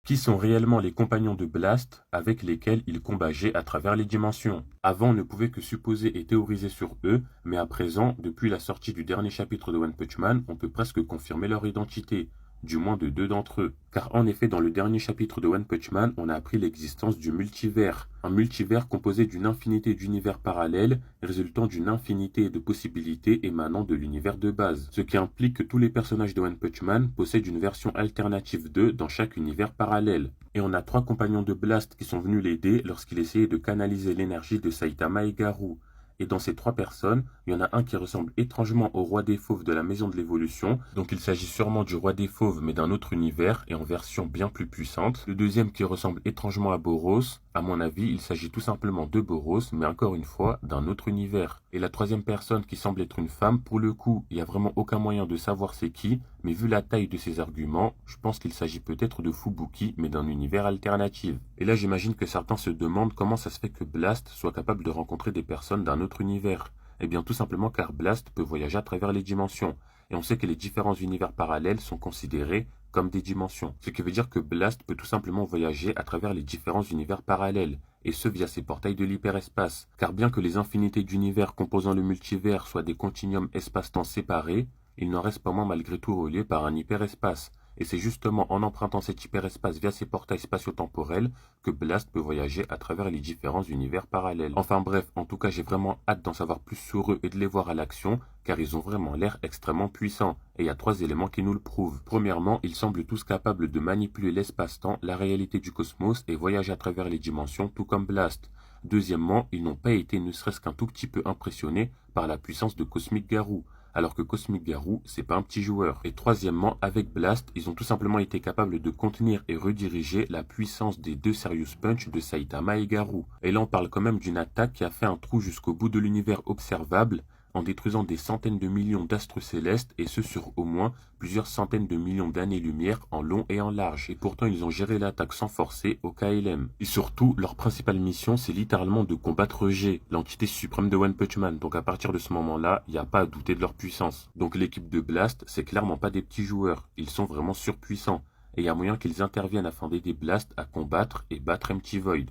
Qui sont réellement les compagnons de Blast avec lesquels il combageait à travers les dimensions? Avant, on ne pouvait que supposer et théoriser sur eux, mais à présent, depuis la sortie du dernier chapitre de One Punch Man, on peut presque confirmer leur identité. Du moins de deux d'entre eux. Car en effet, dans le dernier chapitre de One Punch Man, on a appris l'existence du multivers. Un multivers composé d'une infinité d'univers parallèles, résultant d'une infinité de possibilités émanant de l'univers de base. Ce qui implique que tous les personnages de One Punch Man possèdent une version alternative d'eux dans chaque univers parallèle. Et on a trois compagnons de Blast qui sont venus l'aider lorsqu'il essayait de canaliser l'énergie de Saitama et Garou. Et dans ces trois personnes, il y en a un qui ressemble étrangement au roi des fauves de la maison de l'évolution, donc il s'agit sûrement du roi des fauves mais d'un autre univers et en version bien plus puissante. Le deuxième qui ressemble étrangement à Boros, à mon avis il s'agit tout simplement de Boros mais encore une fois d'un autre univers. Et la troisième personne qui semble être une femme, pour le coup il n'y a vraiment aucun moyen de savoir c'est qui, mais vu la taille de ses arguments, je pense qu'il s'agit peut-être de Fubuki mais d'un univers alternatif. Et là j'imagine que certains se demandent comment ça se fait que Blast soit capable de rencontrer des personnes d'un autre univers. Eh bien tout simplement car Blast peut voyager à travers les dimensions, et on sait que les différents univers parallèles sont considérés comme des dimensions. Ce qui veut dire que Blast peut tout simplement voyager à travers les différents univers parallèles, et ce via ses portails de l'hyperespace. Car bien que les infinités d'univers composant le multivers soient des continuums espace-temps séparés, il n'en reste pas moins malgré tout reliés par un hyperespace. Et c'est justement en empruntant cet hyperespace via ces portails spatio-temporels que Blast peut voyager à travers les différents univers parallèles. Enfin bref, en tout cas j'ai vraiment hâte d'en savoir plus sur eux et de les voir à l'action, car ils ont vraiment l'air extrêmement puissants. Et il y a trois éléments qui nous le prouvent. Premièrement, ils semblent tous capables de manipuler l'espace-temps, la réalité du cosmos et voyager à travers les dimensions tout comme Blast. Deuxièmement, ils n'ont pas été ne serait-ce qu'un tout petit peu impressionnés par la puissance de Cosmic Garou, alors que Cosmic Garou, c'est pas un petit joueur. Et troisièmement, avec Blast, ils ont tout simplement été capables de contenir et rediriger la puissance des deux Serious Punch de Saitama et Garou. Et là, on parle quand même d'une attaque qui a fait un trou jusqu'au bout de l'univers observable, en détruisant des centaines de millions d'astres célestes, et ce sur au moins plusieurs centaines de millions d'années-lumière en long et en large. Et pourtant, ils ont géré l'attaque sans forcer au KLM. Et surtout, leur principale mission, c'est littéralement de combattre G, l'entité suprême de One Punch Man. Donc à partir de ce moment-là, il n'y a pas à douter de leur puissance. Donc l'équipe de Blast, c'est clairement pas des petits joueurs. Ils sont vraiment surpuissants. Et il y a moyen qu'ils interviennent afin d'aider Blast à combattre et battre Empty Void.